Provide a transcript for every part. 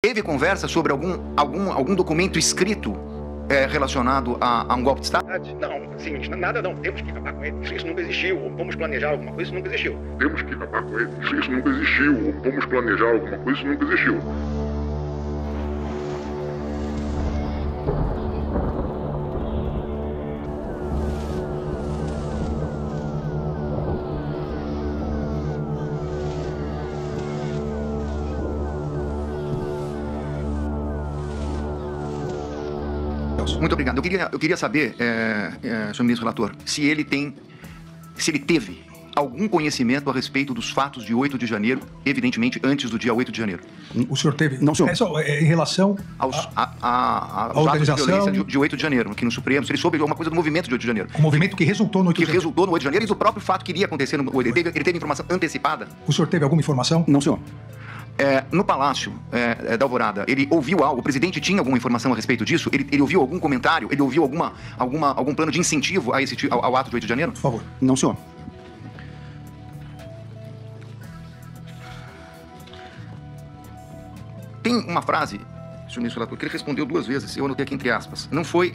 teve conversa sobre algum documento escrito relacionado a um golpe de Estado? Não, sim, nada não. Temos que acabar com ele. Isso nunca existiu. Vamos planejar alguma coisa, isso nunca existiu. Temos que acabar com ele. Isso nunca existiu. Vamos planejar alguma coisa, isso nunca existiu. Muito obrigado. Eu queria saber, senhor ministro relator, se ele teve algum conhecimento a respeito dos fatos de 8 de janeiro, evidentemente antes do dia 8 de janeiro. O senhor teve? Não, senhor. Em relação aos atos de violência de 8 de janeiro, aqui no Supremo, se ele soube alguma coisa do movimento de 8 de janeiro. O movimento que resultou no 8 de janeiro. Que resultou no 8 de janeiro e do próprio fato que iria acontecer no 8 de janeiro. Ele teve informação antecipada? O senhor teve alguma informação? Não, senhor. No Palácio da Alvorada, ele ouviu algo? O presidente tinha alguma informação a respeito disso? Ele ouviu algum comentário? Ele ouviu algum plano de incentivo ao ato de 8 de janeiro? Por favor. Não, senhor. Tem uma frase, senhor ministro relator, que ele respondeu 2 vezes, eu anotei aqui entre aspas. Não foi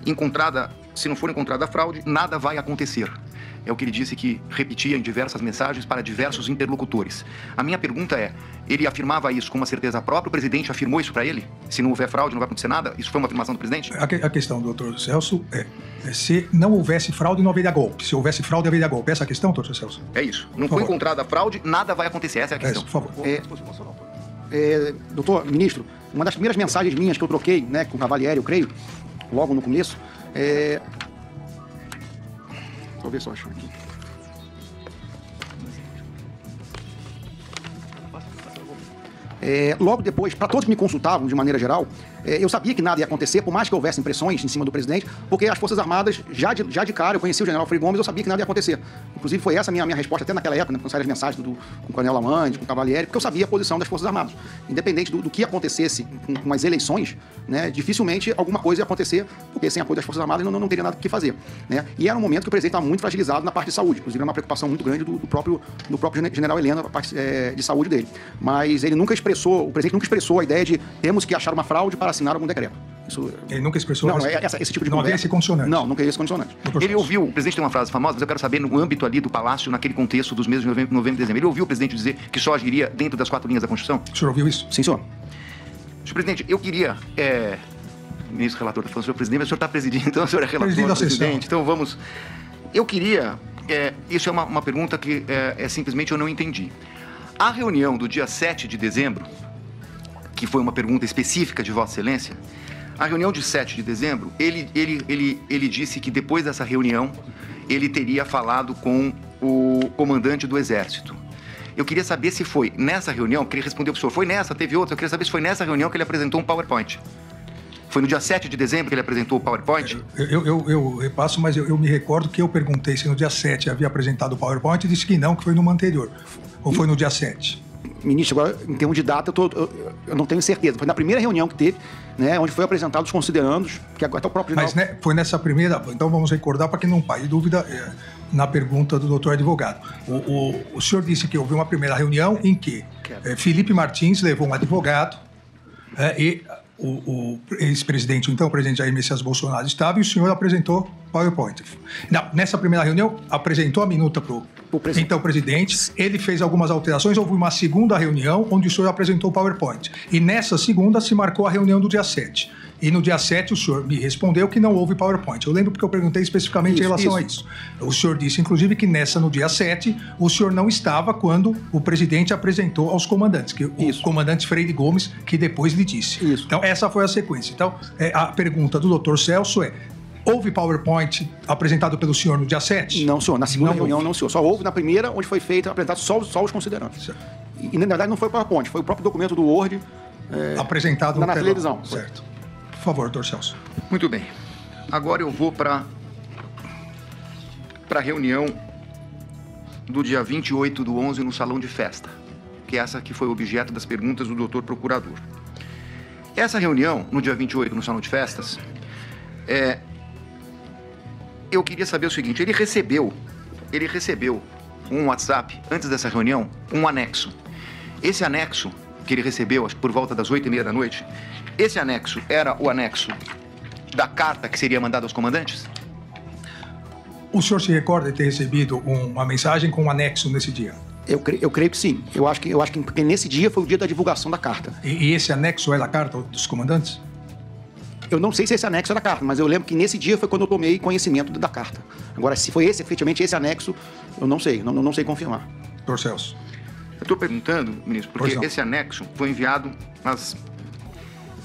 encontrada, se não for encontrada a fraude, nada vai acontecer. É o que ele disse que repetia em diversas mensagens para diversos interlocutores. A minha pergunta é, ele afirmava isso com uma certeza própria? O presidente afirmou isso para ele? Se não houver fraude, não vai acontecer nada? Isso foi uma afirmação do presidente? A questão, doutor Celso, se não houvesse fraude, não haveria golpe. Se houvesse fraude, haveria golpe. Essa é a questão, doutor Celso? É isso. Não foi encontrada a fraude, nada vai acontecer. Essa é a questão. Por favor. Doutor ministro, uma das primeiras mensagens minhas que eu troquei, né, com o Cavalieri, eu creio, logo no começo, Vou ver se eu acho aqui. Logo depois, para todos que me consultavam de maneira geral, eu sabia que nada ia acontecer, por mais que houvesse pressões em cima do presidente, porque as Forças Armadas, já de cara, eu conheci o general Frei Gomes, eu sabia que nada ia acontecer. Inclusive, foi essa a minha resposta até naquela época, né, quando saíram as mensagens com o Coronel Lamande, com o Cavalieri, porque eu sabia a posição das Forças Armadas. Independente do que acontecesse com as eleições, né, dificilmente alguma coisa ia acontecer, porque sem apoio das Forças Armadas não teria nada o que fazer. Né? E era um momento que o presidente estava muito fragilizado na parte de saúde, inclusive era uma preocupação muito grande do próprio general Heleno, a parte de saúde dele. Mas ele nunca expressou, o presidente nunca expressou a ideia de temos que achar uma fraude para assinar algum decreto. Isso... Ele nunca expressou? Não, esse tipo de não havia esse condicionante? Não, nunca havia esse condicionante. Ele ouviu, o presidente tem uma frase famosa, mas eu quero saber no âmbito ali do Palácio, naquele contexto dos meses de novembro e dezembro. Ele ouviu o presidente dizer que só agiria dentro das 4 linhas da Constituição? O senhor ouviu isso? Sim, senhor. Senhor presidente, eu queria... Ministro relator, está falando, senhor presidente, mas o senhor está presidindo, então o senhor é relator do presidente. Então vamos... Eu queria... isso é uma pergunta que simplesmente eu não entendi. A reunião do dia 7 de dezembro, que foi uma pergunta específica de Vossa Excelência, a reunião de 7 de dezembro, ele disse que depois dessa reunião, ele teria falado com o comandante do Exército. Eu queria saber se foi nessa reunião, que ele respondeu para o senhor, foi nessa, teve outra, eu queria saber se foi nessa reunião que ele apresentou um PowerPoint. Foi no dia 7 de dezembro que ele apresentou o PowerPoint? Eu repasso, mas eu me recordo que eu perguntei se no dia 7 havia apresentado o PowerPoint e disse que não, que foi numa anterior. Ou foi no dia 7? Ministro, agora, em termos de data, eu não tenho certeza. Foi na primeira reunião que teve, né, onde foi apresentado os considerandos, que agora está o próprio... Mas né, foi nessa primeira... Então vamos recordar para que não paie dúvida na pergunta do doutor advogado. O senhor disse que houve uma primeira reunião em que Felipe Martins levou um advogado e o ex-presidente, então o presidente Jair Messias Bolsonaro estava e o senhor apresentou PowerPoint. Não, nessa primeira reunião, apresentou a minuta para o então presidente, ele fez algumas alterações, houve uma segunda reunião onde o senhor apresentou o PowerPoint. E nessa segunda se marcou a reunião do dia 7. E no dia 7 o senhor me respondeu que não houve PowerPoint. Eu lembro porque eu perguntei especificamente em relação a isso. O senhor disse, inclusive, que no dia 7, o senhor não estava quando o presidente apresentou aos comandantes, que o comandante Freire Gomes, que depois lhe disse. Isso. Então, essa foi a sequência. Então, a pergunta do doutor Celso houve PowerPoint apresentado pelo senhor no dia 7? Não, senhor. Na segunda reunião, não, senhor. Só houve na primeira, onde foi feito, apresentado só os considerandos. E, na verdade, não foi PowerPoint, foi o próprio documento do Word apresentado na televisão. Certo. Por favor, doutor Celso. Muito bem. Agora eu vou para a reunião do dia 28/11 no Salão de Festa, que é essa que foi objeto das perguntas do doutor procurador. Essa reunião, no dia 28 no Salão de Festas, eu queria saber o seguinte, ele recebeu um WhatsApp, antes dessa reunião, um anexo. Esse anexo que ele recebeu, acho que por volta das 8h30 da noite, esse anexo era o anexo da carta que seria mandada aos comandantes? O senhor se recorda de ter recebido uma mensagem com um anexo nesse dia? Eu creio que sim. Eu acho que porque nesse dia foi o dia da divulgação da carta. E esse anexo era a carta dos comandantes? Eu não sei se esse anexo era a carta, mas eu lembro que nesse dia foi quando eu tomei conhecimento da carta. Agora, se foi efetivamente esse anexo, eu não sei, não sei confirmar. Doutor Celso. Eu estou perguntando, ministro, porque esse anexo foi enviado às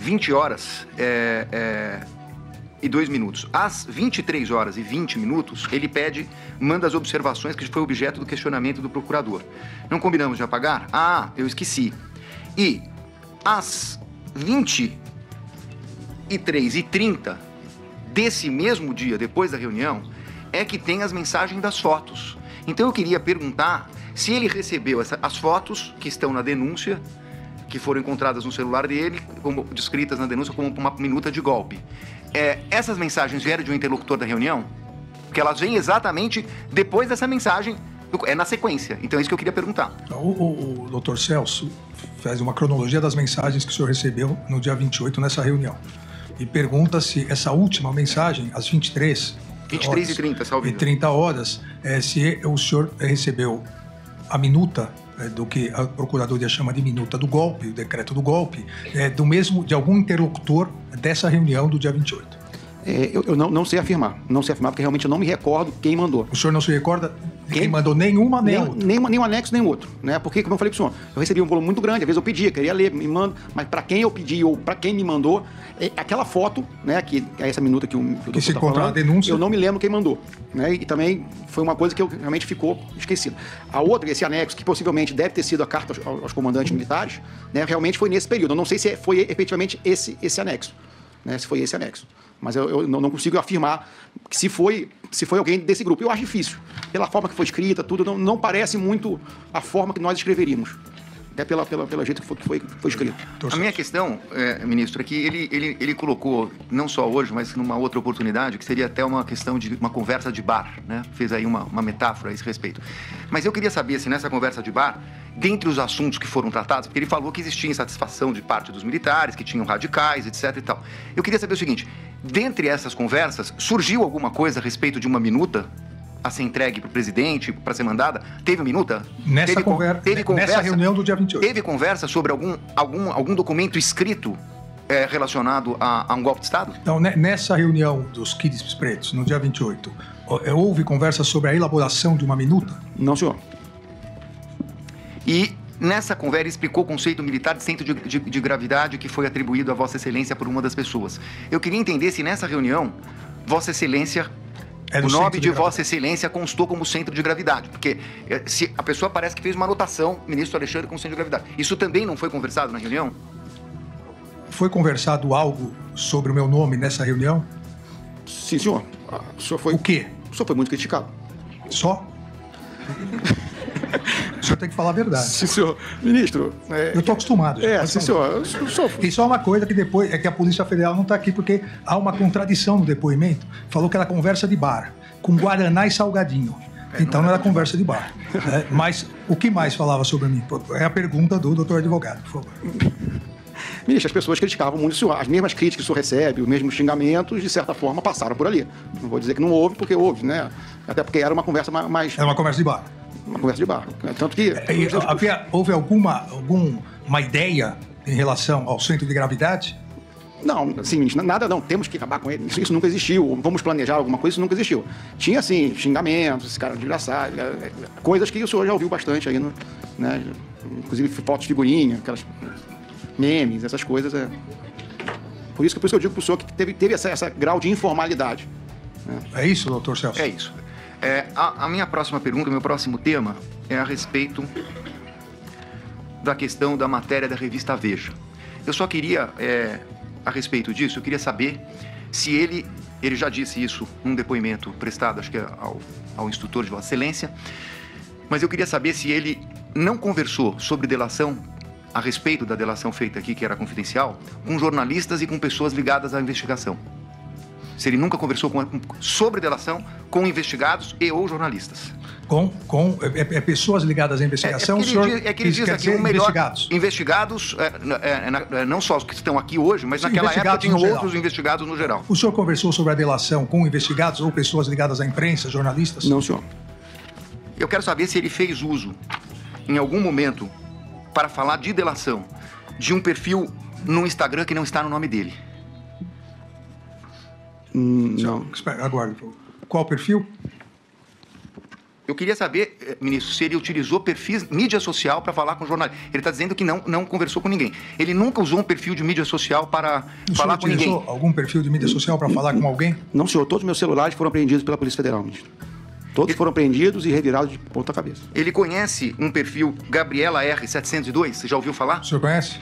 20h02. Às 23h20, ele manda as observações que foi objeto do questionamento do procurador. Não combinamos de apagar? Ah, eu esqueci. E às 23h30 desse mesmo dia, depois da reunião, é que tem as mensagens das fotos. Então eu queria perguntar se ele recebeu as fotos que estão na denúncia, que foram encontradas no celular dele, como descritas na denúncia como uma minuta de golpe. Essas mensagens vieram de um interlocutor da reunião? Porque elas vêm exatamente depois dessa mensagem, na sequência. Então é isso que eu queria perguntar. O doutor Celso faz uma cronologia das mensagens que o senhor recebeu no dia 28 nessa reunião. E pergunta se essa última mensagem, às 23h30, salve. E 30 horas, se o senhor recebeu a minuta do que a Procuradoria chama de minuta do golpe, o decreto do golpe, de algum interlocutor dessa reunião do dia 28. Eu não sei afirmar, porque realmente eu não me recordo quem mandou. O senhor não se recorda de quem mandou nenhuma, nem outra? Nem um anexo, nem outro, né? Porque, como eu falei para o senhor, eu recebi um volume muito grande, às vezes eu pedia, queria ler, me manda, mas para quem eu pedi ou para quem me mandou, aquela foto, né, que é essa minuta que se encontra na denúncia, eu não me lembro quem mandou, né? E também foi uma coisa que realmente ficou esquecida. A outra, esse anexo, que possivelmente deve ter sido a carta aos comandantes militares, né, realmente foi nesse período. Eu não sei se foi efetivamente esse anexo, né? Se foi esse anexo. Mas eu não consigo afirmar que se foi alguém desse grupo. Eu acho difícil. Pela forma que foi escrita, tudo, não parece muito a forma que nós escreveríamos. Até pela jeito que foi escrito. A minha questão, ministro, é que ele colocou, não só hoje, mas numa outra oportunidade, que seria até uma questão de uma conversa de bar, né? Fez aí uma metáfora a esse respeito. Mas eu queria saber se nessa conversa de bar, dentre os assuntos que foram tratados, porque ele falou que existia insatisfação de parte dos militares, que tinham radicais, etc. e tal. Eu queria saber o seguinte, dentre essas conversas, surgiu alguma coisa a respeito de uma minuta a ser entregue para o presidente, para ser mandada? Teve minuta? Nessa reunião do dia 28. Teve conversa sobre algum documento escrito relacionado a um golpe de Estado? Então, nessa reunião dos Kids Pretos, no dia 28, houve conversa sobre a elaboração de uma minuta? Não, senhor. E nessa conversa explicou o conceito militar de centro de gravidade que foi atribuído a Vossa Excelência por uma das pessoas. Eu queria entender se nessa reunião, Vossa Excelência... O nome de Vossa Excelência constou como centro de gravidade, porque se a pessoa parece que fez uma anotação, ministro Alexandre, como centro de gravidade. Isso também não foi conversado na reunião? Foi conversado algo sobre o meu nome nessa reunião? Sim, senhor. O senhor foi... O quê? O senhor foi muito criticado. Só? O senhor tem que falar a verdade. Sim, senhor. Ministro... Eu estou acostumado. Sim, senhor. E só uma coisa que depois é que a Polícia Federal não está aqui, porque há uma contradição no depoimento. Falou que era conversa de bar, com guaraná e salgadinho. Então não era conversa de bar. Mas o que mais falava sobre mim? É a pergunta do doutor advogado, por favor. Ministro, as pessoas criticavam muito o senhor. As mesmas críticas que o senhor recebe, os mesmos xingamentos, de certa forma, passaram por ali. Não vou dizer que não houve, porque houve, né? Até porque era uma conversa mais... Era uma conversa de bar. Uma conversa de bar. Tanto que... Houve alguma ideia em relação ao centro de gravidade? Não, assim, ministro, nada não. Temos que acabar com ele. Isso nunca existiu. Vamos planejar alguma coisa, isso nunca existiu. Tinha, assim, xingamentos, esse cara desgraçado, coisas que o senhor já ouviu bastante aí, né? Inclusive fotos de figurinha, aquelas memes, essas coisas. Por isso que eu digo pro senhor que teve essa grau de informalidade. É isso, doutor Celso? É isso. A minha próxima pergunta, o meu próximo tema é a respeito da questão da matéria da revista Veja. Eu só queria, a respeito disso, eu queria saber se ele já disse isso num depoimento prestado, acho que ao instrutor de Vossa Excelência, mas eu queria saber se ele não conversou sobre delação, a respeito da delação feita aqui, que era confidencial, com jornalistas e com pessoas ligadas à investigação. Se ele nunca conversou sobre delação com investigados e ou jornalistas. Pessoas ligadas à investigação, que ele diz aqui, investigados, não só os que estão aqui hoje, mas naquela época tinham outros investigados no geral. O senhor conversou sobre a delação com investigados ou pessoas ligadas à imprensa, jornalistas? Não, senhor. Eu quero saber se ele fez uso, em algum momento, para falar de delação, de um perfil no Instagram que não está no nome dele. Não. Espera, aguarde. Qual perfil? Eu queria saber, ministro, se ele utilizou perfis, mídia social para falar com jornalistas. Ele está dizendo que não conversou com ninguém. Ele nunca usou um perfil de mídia social para falar com ninguém. Utilizou algum perfil de mídia social para falar com alguém? Não, senhor. Todos os meus celulares foram apreendidos pela Polícia Federal, ministro. Todos foram apreendidos e revirados de ponta cabeça. Ele conhece um perfil Gabriela R702? Você já ouviu falar? O senhor conhece?